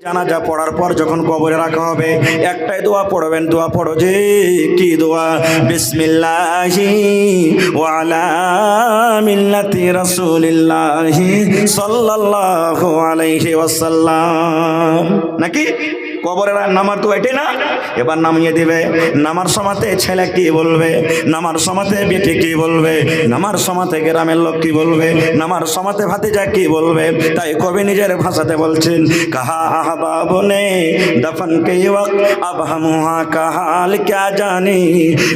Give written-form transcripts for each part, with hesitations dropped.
জানাজা পড়ার পর যখন কবরে রাখা হবে একটাই দোয়া পড়বেন। দোয়া পড়ো যে কি দোয়া? বিসমিল্লাহি ওয়া আলা মিল্লাতি রাসূলিল্লাহি সাল্লাল্লাহু আলাইহি ওয়াসাল্লাম। নাকি কবরের নামার তো এটাই না? এবার নামিয়ে দিবে। নামার সময়তে ছেলে কি বলবে, নামার সময়তে বেটি কি বলবে, নামার সময়তে গ্রামের লোক কি বলবে, নামার সময়তে ভাতিজা কি বলবে। তাই কবি নিজের ভাষাতে বলছেন, কাহা আহবাব নে দফন के वक्त अब हम वहाँ का हाल क्या जाने,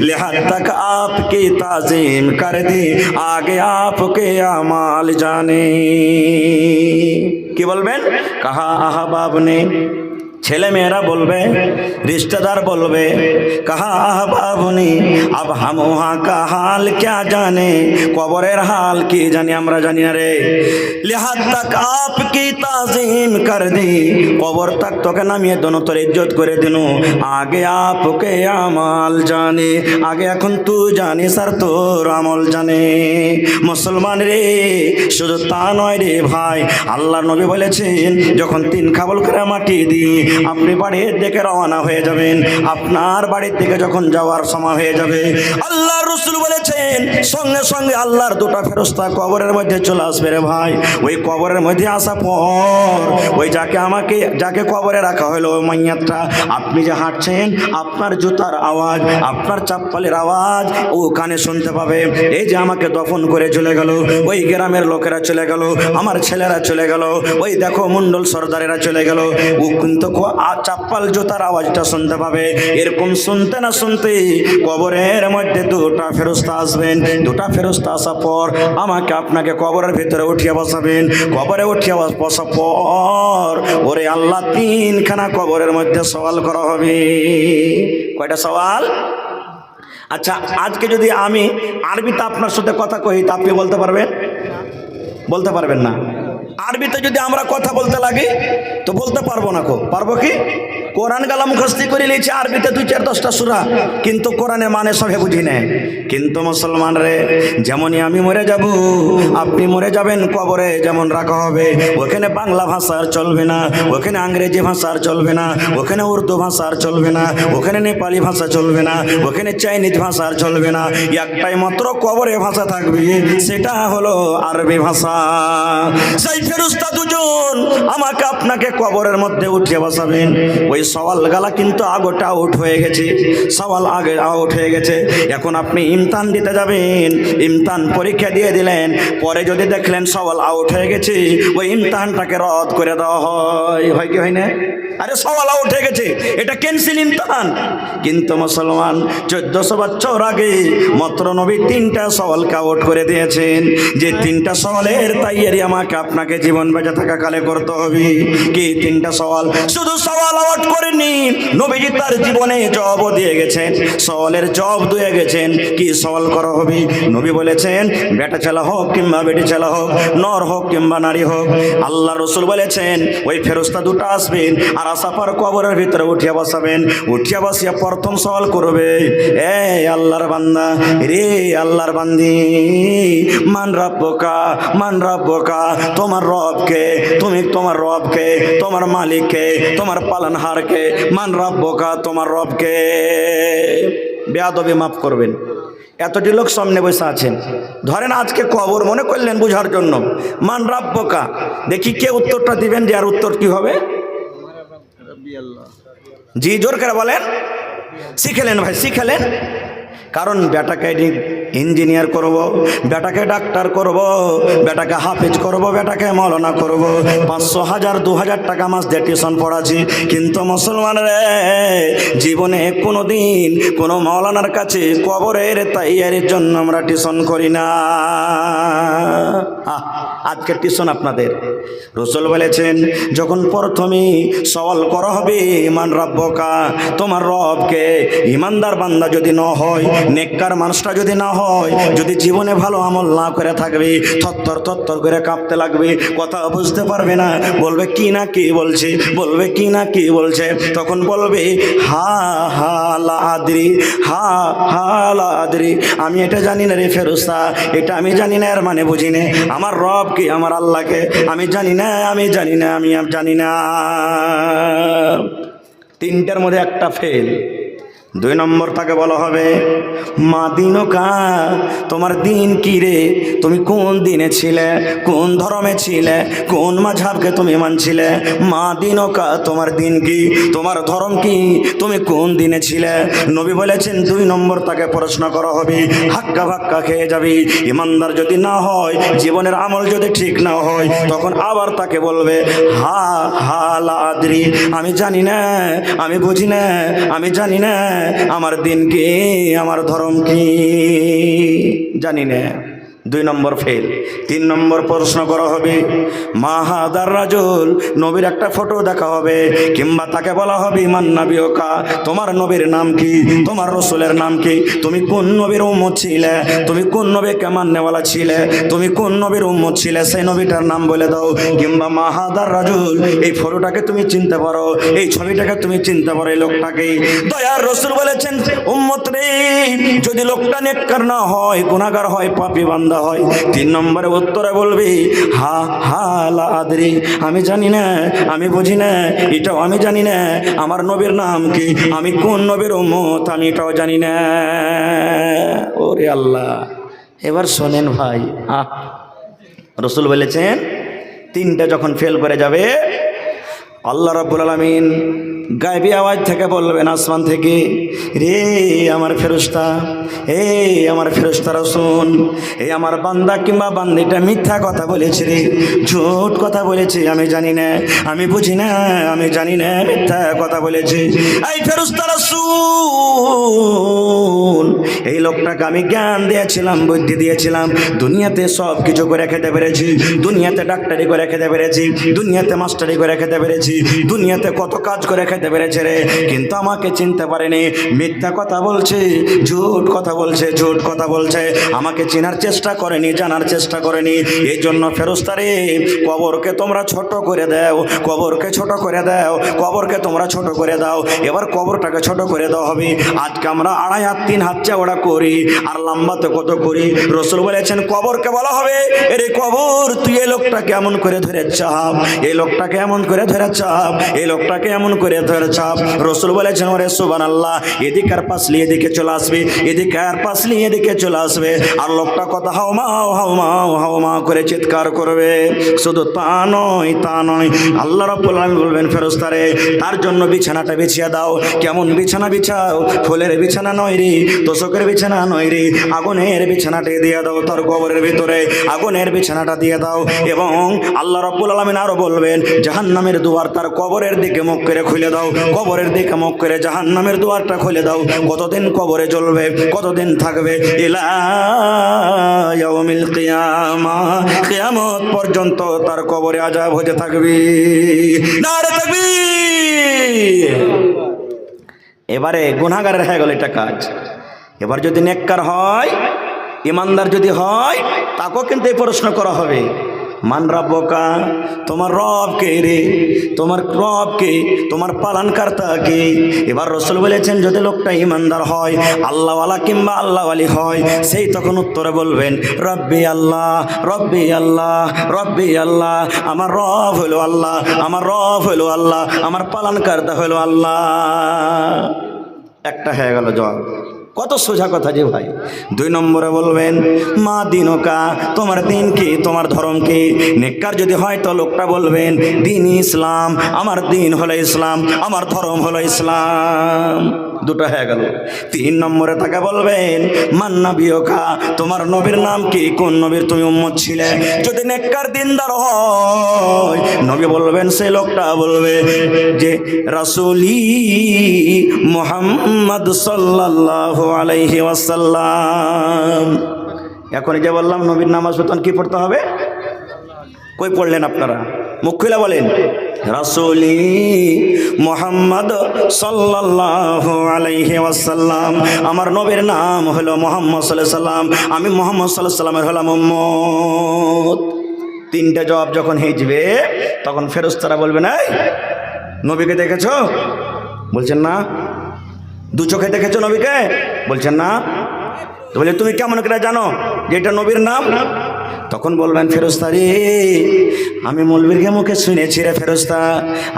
लिहाज तक आपकी ताजीम कर दी आगे आपके अमाल जाने। কি বলবেন? কাহা আহবাব নে, ছেলে মেয়েরা বলবে, রিশতেদার বলবে, কাহা আহবাবনি আব হাম ওহা কা হাল ক্যা জানে, কবরের হাল কি জানি আমরা জানি না রে। লিহাজ তক আপকি তাজিম কর দি, কবর তক তোকে নামিয়ে দোনো তোর ইজ্জত করে দিনু, আগে আপকে আমাল জানে, আগে এখন তুই জানিস আর তোর আমল জানে। মুসলমান রে, শুধু তা নয় রে ভাই, আল্লাহর নবী বলেছেন যখন 3 খাবল করে মাটি দিই আপনি বাড়ির দিকে রওনা হয়ে যাবেন, আপনার বাড়ির দিকে যখন যাওয়ার সময় হয়ে যাবে আল্লাহর রাসূল বলেছেন সঙ্গে সঙ্গে আল্লাহর 2টা ফেরেশতা কবরের মধ্যে চলে আসবে রে ভাই। ওই কবরের মধ্যে আসা পর ওই যাকে কবরে রাখা হলো ওই মাইয়াতটা, আপনি যে হাঁটছেন আপনার জুতার আওয়াজ, আপনার চাপ্পালের আওয়াজ ও কানে শুনতে পাবে। এই যে আমাকে দফন করে চলে গেল, ওই গ্রামের লোকেরা চলে গেল, আমার ছেলেরা চলে গেল, ওই দেখো মন্ডল সর্দারেরা চলে গেল, ও কিন্তু চাপ্পাল জুতার আওয়াজটা শুনতে পাবে। এরকম শুনতে না শুনতে কবরের মধ্যে 2টা ফেরেশতা আসবেন। 2টা ফেরেশতা আসার পর আমাকে আপনাকে কবরের ভিতরে উঠিয়ে বসাবেন। কবরে উঠিয়ে বসার পর ওরে আল্লাহ 3খানা কবরের মধ্যে সওয়াল করা হবে। কয়টা সওয়াল? আচ্ছা, আজকে যদি আমি আরবিতে আপনার সাথে কথা কই তা আপনি বলতে পারবেন? বলতে পারবেন না। আরবিতে যদি আমরা কথা বলতে লাগি তো বলতে পারবো না। পারবো কি? কোরআন গালা মুখস্থি করে নিয়েছি আরবিতে 2-4-10টা সূরা, কিন্তু কোরআনের মানে সবে বুঝি না। কিন্তু মুসলমান রে, যেমনই আমি মরে যাব আপনি মরে যাবেন, কবরে যেমন রাখা হবে ওখানে বাংলা ভাষার চলবে না, ওখানে ইংরেজি ভাষার চলবে না, ওখানে উর্দু ভাষার চলবে না, ওখানে নেপালি ভাষা চলবে না, ওখানে চাইনিজ ভাষার চলবে না। একটাই মাত্র কবরে ভাষা থাকবে, সেটা হলো আরবি ভাষা। সেই ফেরেশতা 2জন আমাকে আপনাকে কবরের মধ্যে উঠিয়ে বসাবেন। ওই সওয়াল গালা কিন্তু আগোটা আউট হয়ে গেছে, সওয়াল আগে আউট হয়ে গেছে। এখন আপনি ইমতান দিতে যাবেন, ইমতান পরীক্ষা দিয়ে দিলেন, পরে যদি দেখলেন সওয়াল আউট হয়ে গেছে ওই ইমতানটাকে রদ করে দেওয়া হয় কি হয় না? আরে সওয়াল আউট হয়ে গেছে, এটা ক্যান্সেল ইমতান। কিন্তু মুসলমান 1400 বছর আগে মাত্র নবী 3টা সওয়ালকে আউট করে দিয়েছেন, যে 3টা সওয়ালের তাইয়ারি আমাকে আপনাকে জীবন বেঁচে থাকা কালে করতে হবে। কি 3টা সওয়াল? শুধু সওয়াল আউট করেননি, নবীজি তার জীবনে জবাবও দিয়ে গেছেন, সওয়ালের জবাব দিয়ে গেছেন। কি সওয়াল করা হবে? নবী বলেছেন বেটা ছেলে হোক কিংবা বেটি ছেলে হোক, নর হোক কিংবা নারী হোক, আল্লাহ রাসূল বলেছেন ওই ফেরেশতা 2টা আসবেন আর আসার পর কবরের ভিতরে উঠিয়ে বসাবেন। উঠিয়ে বসিয়ে প্রথম সওয়াল করবে, এ আল্লাহর বান্দা রে, আল্লাহর বান্দি, মান রাব্বুকা, মান রাব্বুকা, তোমার রবকে, তুমি তোমার রবকে, তোমার মালিককে, তোমার পালনহারকে, মান রাব্বুকা, তোমার রবকে। বেয়াদবি মাফ করবেন, এতটি লোক সামনে বসে আছেন, ধরেন আজকে কবর মনে করলেন বোঝার জন্য, মান রাব্বুকা, দেখি কে উত্তরটা দিবেন, যে আর উত্তর কি হবে? জি, জোর করে বলেন। শিখেলেন ভাই, শিখেলেন। কারণ বেটাকে ইঞ্জিনিয়ার করব, বেটাকে ডাক্তার করব, বেটাকে হাফেজ করব, বেটাকে মৌলানা করব, 500, 1000, 2000 টাকা মাস দিয়ে টিউশন পড়াচ্ছি। কিন্তু মুসলমান রে, জীবনে কোনো দিন কোনো মৌলানার কাছে কবরের তাইয়ারির জন্য আমরা টিউশন করি না। আজকে টিউশন আপনাদের। রাসূল বলেছেন যখন প্রথমে সওয়াল করা হবে মান রাব্বুকা, তোমার রবকে, ইমানদার বান্দা যদি না হয়, নেককার মানুষটা যদি না হয়, যদি জীবনে ভালো আমল না করে থাকবে, থরথর থরথর করে কাঁপতে লাগবে, কথা বুঝতে পারবে না, বলবে কি না কি বলছে, বলবে কি না কি বলছে, তখন বলবে হা হা লা আদরি, হা হা লা আদরি, আমি এটা জানি না রে ফেরেশতা, এটা আমি জানি না, এর মানে বুঝি না, আমার রব কি, আমার আল্লাহকে আমি জানি না, আমি জানি না, আমি জানি না। তিনটার মধ্যে একটা ফেল। 2 নম্বর তাকে বলা হবে মা দিনকা, তোমার দিন কি রে, তুমি কোন দিনে ছিলে, কোন ধর্মে ছিলে, কোন মাযহাবকে তুমি মানছিলে। মা দিনকা, তোমার দিন কি, তোমার ধর্ম কি, তুমি কোন দিনে ছিলে। নবী বলেছেন 2 নম্বর তাকে প্রশ্ন করা হবে, হাক্কা ভাক্কা খেয়ে যাবি। ইমানদার যদি না হয়, জীবনের আমল যদি ঠিক না হয়, তখন আবার তাকে বলবে হা হা লা আদরি, আমি জানি না, আমি বুঝি না, আমি জানি না আমার দিন কি, আমার ধর্ম কি, জানি না। 2 নম্বর ফেল। 3 নম্বর প্রশ্ন করা হবে মা হাদার রাজুল, নবীর একটা ফটো দেখা হবে, কিংবা তাকে বলা হবে মান নাবিয়কা, তোমার নবীর নাম কি, তোমার রসুলের নাম কি, তুমি কোন নবীর উম্মত ছিলে, তুমি কোন নবীকে মাননেওয়ালা ছিলে, তুমি কোন নবীর উম্মত ছিলে, সেই নবীটার নাম বলে দাও। কিংবা মা হাদার রাজুল, এই ফটোটাকে তুমি চিনতে পারো, এই ছবিটাকে তুমি চিনতে পারো, এই লোকটাকে। দয়ার রসুল বলেছেন উম্মত রে, যদি লোকটা নেককার না হয়, গুনাহগার হয়, পাপী বান্দা হয়, 3 নম্বরে উত্তরে বলবি হা হা লা আদরি, আমি জানি না, আমি বুঝি না, এটাও আমি জানি না আমার নবীর নাম কি, আমি কোন নবীর উম্মত, আমি এটাও জানি না। ওরে আল্লাহ, এবার শোনেন ভাই, রসুল বলেছেন 3টা যখন ফেল করে যাবে, আল্লাহ রাব্বুল আলামিন গায়বী আওয়াজ থেকে বলবেন আসমান থেকে, রে আমার ফেরেশতা, হে আমার ফেরেশতারা শোন, এই আমার বান্দা কিংবা বান্দিটা মিথ্যা কথা বলেছে রে, ঝুট কথা বলেছে, আমি জানি না, আমি বুঝি না, আমি জানি না, মিথ্যা কথা বলেছে। এই ফেরেশতারা শোন, এই লোকটাকে আমি জ্ঞান দিয়েছিলাম, বুদ্ধি দিয়েছিলাম, দুনিয়াতে সব কিছু করে খেতে পেরেছি, দুনিয়াতে ডাক্তারি করে খেতে পেরেছি, দুনিয়াতে মাস্টারি করে খেতে পেরেছি, দুনিয়াতে কত কাজ করে খেতে পেরেছে রে, কিন্তু আমাকে চিনতে পারেনি, মিথ্যা কথা বলছে, ঝুট কথা বলছে, ঝুট কথা বলছে, আমাকে চেনার চেষ্টা করেনি, জানার চেষ্টা করেনি। এই জন্য ফেরেশতা রে, কবরকে তোমরা ছোট করে দাও, কবরকে ছোট করে দাও, কবরকে তোমরা ছোট করে দাও। এবার কবরটাকে ছোট করে দেওয়া হবে। আজকে আমরা 2.5 হাত 3 হাত চওড়া করি, আর লম্বাতে কত করি। রসুল বলেছেন কবরকে বলা হবে, এরে কবর তুই এই লোকটাকে এমন করে ধরে চাপ, এই লোকটাকে এমন করে ধরে চাপ, এই লোকটাকে এমন করে ধরে চাপ। রসুল বলেছেন ওরে সুবহানাল্লাহ, এদিকে আর পাশলি এদিকে চলে আসবে, এদিকে আর পাশলি এদিকে চলে আসবে, আর লোকটা কথা হাওমাও হাওমাও হাওমাও করে চিৎকার করবে। শুধু তা নয়, তা নয়, আল্লাহ রাব্বুল আলামিন বলবেন ফেরেশতারে তার জন্য বিছানাটা বিছিয়ে দাও। কেমন বিছানা বিছাও? ফুলের বিছানা নয় রে, তোষকের বিছানা নয় রে, আগুনের বিছানাটা দিয়ে দাও, তার কবরের ভিতরে আগুনের বিছানাটা দিয়ে দাও। এবং আল্লাহ রাব্বুল আলামিন আরো বলবেন জাহান্নামের দুয়ার তার কবরের দিকে মুখ করে খুলে দাও, কবরের দিকে মুখ করে জাহান্নামের দুয়ারটা খুলে দাও। কতদিন কবরে জ্বলবে, কতদিন থাকবে? ইলা ইয়াউমিল কিয়ামাহ, কিয়ামত পর্যন্ত তার কবরে আযাব হতে থাকবে। নারে তাকবীর। এবারে গুনাহগারের হয়ে গেল এটা কাজ। এবার যদি নেককার হয়, ইমানদার যদি হয়, তাকেও কিন্তু এই প্রশ্ন করা হবে মান রাব্বুকা, তোমার রব কে রে, তোমার রব কে, তোমার পালনকর্তা কে। এবার রাসূল বলেছেন যদি লোকটা ইমানদার হয়, আল্লাহওয়ালা কিংবা আল্লাহওয়ালি হয়, সেই তখন উত্তরে বলবেন রব্বি আল্লাহ, রব্বি আল্লাহ, রব্বি আল্লাহ, আমার রব হলো আল্লাহ, আমার রব হলো আল্লাহ, আমার পালনকর্তা হলো আল্লাহ। একটা হয়ে গেল জবাব। কত সোজা কথা যে ভাই। 2 নম্বরে বলবেন মা দিনকা, তোমার দিন কি, তোমার ধর্ম কি। নেককার যদি হয় তো লোকটা বলবেন দিন ইসলাম, আমার দিন হলো ইসলাম, আমার ধর্ম হলো ইসলাম। 2টা হয়ে গেল। 3 নম্বরে তাকে বলবেন মান নাবিয়কা, তোমার নবীর নাম কি, কোন নবীর তুমি উম্মত ছিলে। যদি নেককার দিনদার হয়, নবী বলবেন, সেই লোকটা বলবে যে রাসূলি মুহাম্মদ সাল্লাল্লাহু আলাইহি ওয়াসাল্লাম। এখন যে বললাম নবীর নামাজ তখন কি পড়তে হবে? কই পড়লেন আপনারা? মুখ খুলে বলেন রাসূলি মুহাম্মদ সাল্লাল্লাহু আলাইহি ওয়াসাল্লাম, আমার নবীর নাম হলো মুহাম্মদ সাল্লাল্লাহু আলাইহি ওয়াসাল্লাম, আমি মুহাম্মদ সাল্লাল্লাহু আলাইহি ওয়াসাল্লামের হলাম উম্মত। 3টে জবাব যখন হয়েছে তখন ফেরেশতারা বলবেন এই নবীকে দেখেছো? বলছেন না। 2 চোখে দেখেছো নবীকে? বলছেন না। তো বলে তুমি কেমন করে জানো যে এটা নবীর নাম? তখন বলবেন ফেরেশতা রে, আমি মৌলবীর মুখে শুনেছি রে ফেরেশতা,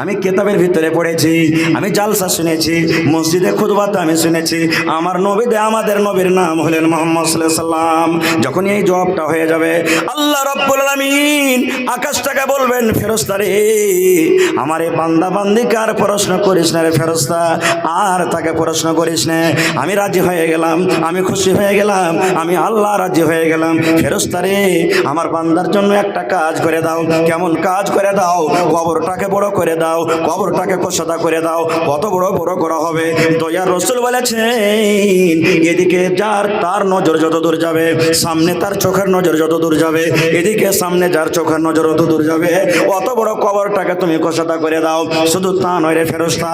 আমি কিতাবের ভিতরে পড়েছি, আমি জালসা শুনেছি, মসজিদে খুতবাতে আমি শুনেছি, আমার নবীতে আমাদের নবীর নাম হলেন মুহাম্মদ সাল্লাল্লাহু আলাইহি ওয়াসাল্লাম। যখন এই জবাবটা হয়ে যাবে, আল্লাহ রাব্বুল আলামিন আকাশটাকে বলবেন ফেরেশতা রে, আমার এই বান্দা বান্দিকে আর প্রশ্ন করিস না রে ফেরেশতা, আর তাকে প্রশ্ন করিস না, আমি রাজি হয়ে গেলাম, আমি খুশি হয়ে গেলাম, আমি আল্লাহ রাজি হয়ে গেলাম। ফেরেশতা রে, আমার বান্দার জন্য একটা কাজ করে দাও। কেমন কাজ করে দাও? কবরটাকে বড় করে দাও, কবরটাকে কোষাদা করে দাও। কত বড় বড় করা হবে? দয়ার রাসূল বলেছেন, এদিকে যার তার নজর যত দূর যাবে, সামনে তার চোখের নজর যত দূর যাবে, এদিকে সামনে যার চোখের নজর যত দূর যাবে, অত বড় কবরটাকে তুমি কোষাদা করে দাও। শুধু তা নয় রে ফেরেশতা,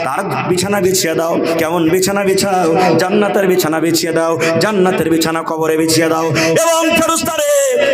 তার বিছানা বিছিয়ে দাও। কেমন বিছানা বিছাও? জান্নাতের বিছানা বিছিয়ে দাও, জান্নাতের বিছানা কবরে বিছিয়ে দাও। এবং ফেরেশতা রে,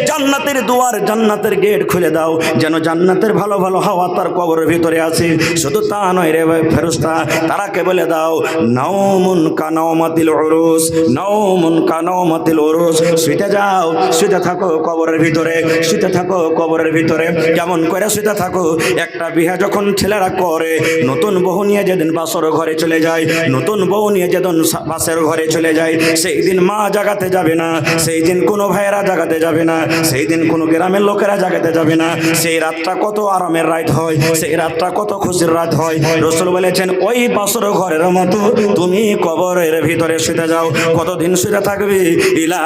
জান্নাতের দুয়ার, জান্নাতের গেট খুলে দাও, যেন জান্নাতের ভালো ভালো হাওয়া তার কবরের ভিতরে আছে। শুধু তা নয় রে ফেরেশতা, তারাকে বলে দাও, নাওমুন কানাওমাতিল উরুস, নাওমুন কানাওমাতিল উরুস, শুতে যাও, শুতে থাকো কবরের ভিতরে, শুতে থাকো কবরের ভিতরে। কেমন করে শুতে থাকো? একটা বিয়ে যখন ছেলেরা করে, নতুন বউ নিয়ে যেদিন বাসর ঘরে চলে যায়, নতুন বউ নিয়ে যেদিন বাসের ঘরে চলে যায়, সেই দিন মা জাগাতে যাবে না, সেই দিন কোনো ভাইয়েরা জাগাতে যাবে না, সেই দিন কোনো গ্রামের লোকেরা জাগাতে যাবে না। সেই রাতটা কত আরামের রাত হয়, সেই রাতটা কত খুশির রাত হয়। রাসূল বলেছেন, ওই বাসর ঘরের মতো তুমি কবরের ভিতরে শুতে যাও। কতদিন শুতে থাকবে? ইলা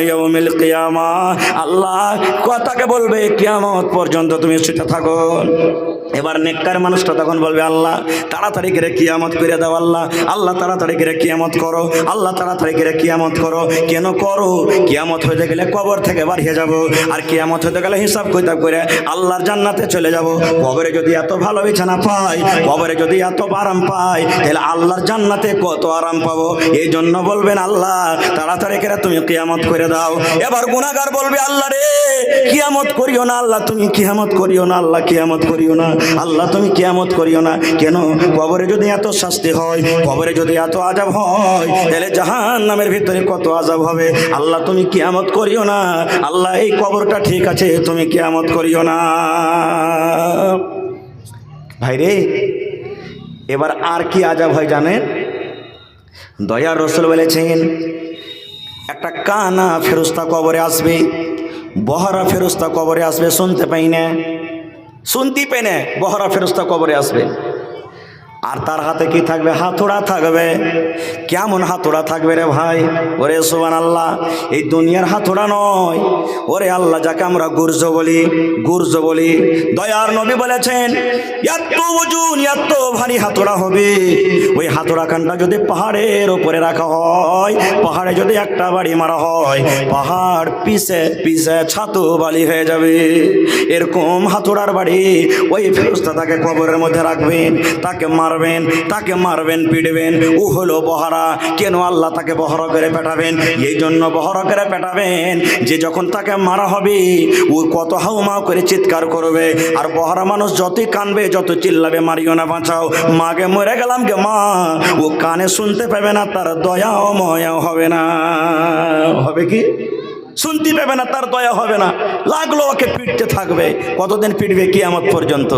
ইয়াউমিল কিয়ামাহ, আল্লাহ কথাকে বলবে কিয়ামত পর্যন্ত তুমি শুতে থাকো। এবার নেককার মানুষটা তখন বলবে, আল্লাহ তাড়াতাড়ি করে কিয়ামত করে দাও, আল্লাহ, আল্লাহ তাড়াতাড়ি করে কিয়ামত করো, আল্লাহ তাড়াতাড়ি করে কিয়ামত করো। কেন করো? কিয়ামত হতে গেলে কবর থেকে বাড়িয়ে যাব, আর কিয়ামত হতে গেলে হিসাব কিতাব করে আল্লাহর জান্নাতে চলে যাব। কবরে যদি এত ভালো বিছানা পাই, কবরে যদি এত আরাম পাই, তাহলে আল্লাহর জান্নাতে কত আরাম পাবো। এই জন্য বলবেন, আল্লাহ তাড়াতাড়ি করে তুমি কিয়ামত করে দাও। এবার গুনাহগার বলবে, আল্লাহ রে কিয়ামত করিও না, আল্লাহ তুমি কিয়ামত করিও না, আল্লাহ কিয়ামত করিও না, আল্লাহ তুমি কিয়ামত করিও না। কেন? কবরে যদি এত শাস্তি হয়, কবরে যদি এত আযাব হয়, তাহলে জাহান্নামের ভিতরে কত আযাব হবে। আল্লাহ তুমি কিয়ামত করিও না, আল্লাহ এই কবরটা ঠিক আছে, তুমি কিয়ামত করিও না। ভাইরে, এবার আর কি আযাব হয় জানেন? দয়ার রাসূল বলেছেন, একটা কানা ফেরেশতা কবরে আসবে, বহরা ফেরেশতা কবরে আসবে, শুনতে পাই না, শুনতে পাই না, বহরা ফেরেশতা কবরে আসবে। আর তার হাতে কি থাকবে? হাতুড়া থাকবে। কেমন হাতুড়া থাকবে রে ভাই? ওরে সুবহানাল্লাহ, এই দুনিয়ার হাতুড়া নয়, ওরে আল্লাহ যাকে আমরা গুর্জ বলি, গুর্জ বলি। দয়ার নবী বলেছেন, এত ওজন, এত ভারী হাতুড়া হবে। ওই হাতুড়া কানটা যদি পাহাড়ের উপরে রাখা হয়, পাহাড়ে যদি একটা বাড়ি মারা হয়, পাহাড় পিছে পিছে ছাতু বালি হয়ে যাবে। এরকম হাতুড়ার বাড়ি ওই ফেরেশতা তাকে কবরের মধ্যে রাখবেন, তাকে মারবেন, তাকে মারবেন, পিটবেন। ও হলো বহরা। কেন আল্লাহ তাকে বহরা করে পেটাবেন? এই জন্য বহরা করে পেটাবেন যে যখন তাকে মারা হবে, ও কত হাউমাউ করে চিৎকার করবে। আর বহরা মানুষ যতই কানবে, যত চিল্লাবে, মারিও না, বাঁচাও, মাকে মরে গেলাম গে মা, ও কানে শুনতে পাবে না, তার দয়াও ময়াও হবে না। হবে কি? শুনতে পাবে না, তার দয়া হবে না, লাগলো ওকে পিটতে থাকবে। কতদিন পিটবে? কিয়ামত পর্যন্ত।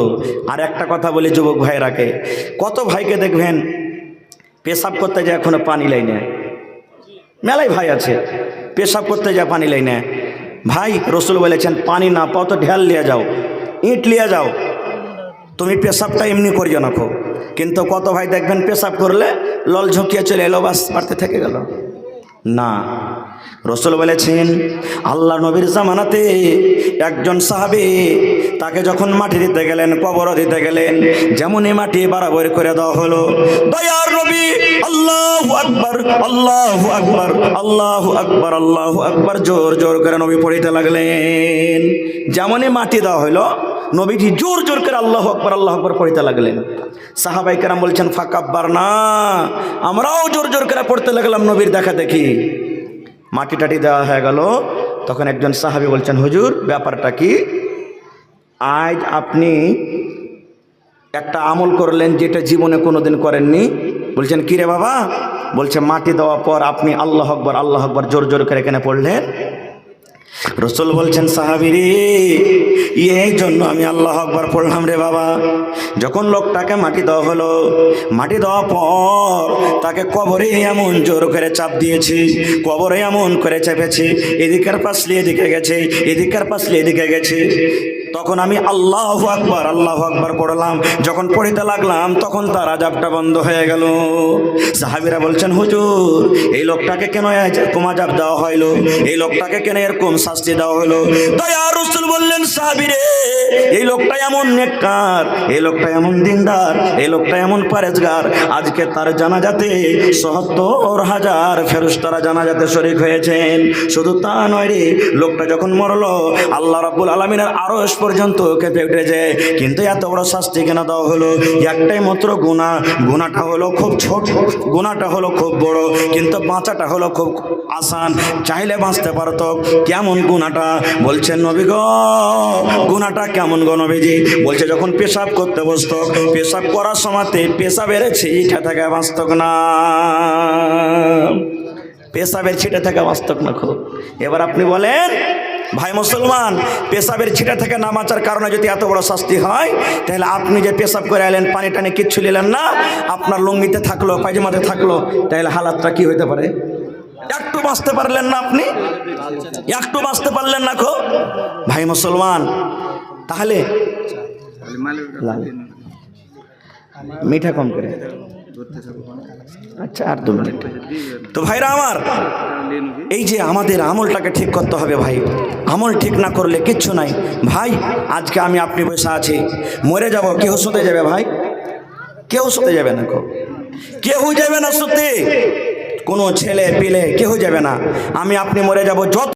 আর একটা কথা বলি যুবক ভাইরাকে, কত ভাইকে দেখবেন পেশাব করতে যায় এখনো পানি লাই না, মেলাই ভাই আছে পেশাব করতে যায় পানি লাই না। ভাই রাসূল বলেছেন, পানি না পাও তো ঢেল লিয়ে যাও, ইট লিয়ে যাও, তুমি পেশাবটা এমনি করিও না খো। কিন্তু কত ভাই দেখবেন পেশাব করলে লল ঝুঁকিয়ে চলে এলো, বাস পারতে থেকে গেল না। রাসূল বলেছেন, আল্লাহ নবীর জামানাতে একজন সাহাবী, তাকে যখন মাটি দিতে গেলেন, কবর দিতে গেলেন, যেমনই মাটি বরাবর করে দেওয়া হলো, দয়ার নবী আল্লাহু আকবার, আল্লাহু আকবার, আল্লাহু আকবার, আল্লাহু আকবার জোর জোর করে নবী পড়িতে লাগলেন। যেমনই মাটি দেওয়া হলো, নবীজি জোর জোর করে আল্লাহু আকবার, আল্লাহু আকবার পড়িতে লাগলেন। সাহাবায়ে কেরাম বলছেন, ফাকাব্বার না, আমরাও জোর জোর করে পড়তে লাগলাম নবীর দেখা দেখি। মাটি টাটি দেওয়া হয়ে গেল। তখন একজন সাহাবী বলছেন, হুজুর ব্যাপারটা কি? আজ আপনি একটা আমল করলেন যেটা জীবনে কোনোদিন করেননি। বলছেন, কি রে বাবা? বলছে, মাটি দেওয়ার পর আপনি আল্লাহু আকবার, আল্লাহু আকবার জোর জোর করে এখানে পড়লেন। রসুল বলছেন সাহাবীরে, এই জন্য আমি আল্লাহু আকবার পড়লাম রে বাবা। যখন লোকটাকে মাটি দেওয়া হলো, মাটি দেওয়ার পর তাকে কবরে এমন জোর করে চাপ দিয়েছি, কবরে এমন করে চেপেছি, এদিকের পাশলি এদিকে গেছে, এদিকের পাশলি এদিকে গেছে। তখন আমি আল্লাহু আকবার পড়লাম। যখন পড়িতে লাগলাম তখন তার আযাবটা বন্ধ হয়ে গেল। সাহাবীরা বলছেন হুজুর, এই লোকটাকে কেন এরকম আযাব দেওয়া হইল, এই লোকটাকে কেন এরকম শাস্তি দেওয়া হলো? দয়ার রাসূল বললেন সাহাবীরে, এই লোকটা এমন নেককার, এই লোকটা এমন দিনদার, এই লোকটা এমন পরেজগার, আজকে তার জানাজাতে ৭০,০০০ ফেরেশতারা জানাজাতে শরীক হয়েছেন। শুধু তা নয় রে, লোকটা যখন মরলো আল্লাহ রাব্বুল আলামিনের আরশ পর্যন্ত কেঁপে উঠেছে। কিন্তু এত বড় শাস্তি কেন দেওয়া হলো? একটাই মাত্র গুনাহটা হলো খুব ছোট, গুনাহটা হলো খুব বড়, কিন্তু বাঁচাটা হলো খুব আসান। চাইলে বাঁচতে পারতো। কেমন গুনাহটা? বলছেন নবী গো, গুনাহটা কেমন গো নবীজি? বলছে যখন পেশাব করতে বসতো, পেশাব করার সময়তে পেশাবের ছিটা থেকে বাঁচত না, পেশাবের ছিটা থেকে বাঁচত না। খুব এবার আপনি বলেন ভাই মুসলমান, পেশাবের ছিটা থেকে না বাঁচার কারণে যদি এত বড় শাস্তি হয়, তাহলে আপনি যে পেশাব করে এলেন, পানি টানি কিচ্ছু নিলেন না, আপনার লুঙ্গিতে থাকলো, পায়জামাতে থাকলো, তাহলে হালাতটা কি হইতে পারে? একটু বাঁচতে পারলেন না আপনি, একটু বাঁচতে পারলেন না খো ভাই মুসলমান। তাহলে মিঠা কম করে, আচ্ছা আর 2 মিনিট। তো ভাইরা আমার, এই যে আমাদের আমলটাকে ঠিক করতে হবে ভাই, আমল ঠিক না করলে কিচ্ছু নাই ভাই। আজকে আমি আপনি বসে আছি, মরে যাব, কেউ শুতে যাবে ভাই? কেউ শুতে যাবে না, কেউ যাবে না শুতে, কোনো ছেলে পিলে কেউ যাবে না। আমি আপনি মরে যাব, যত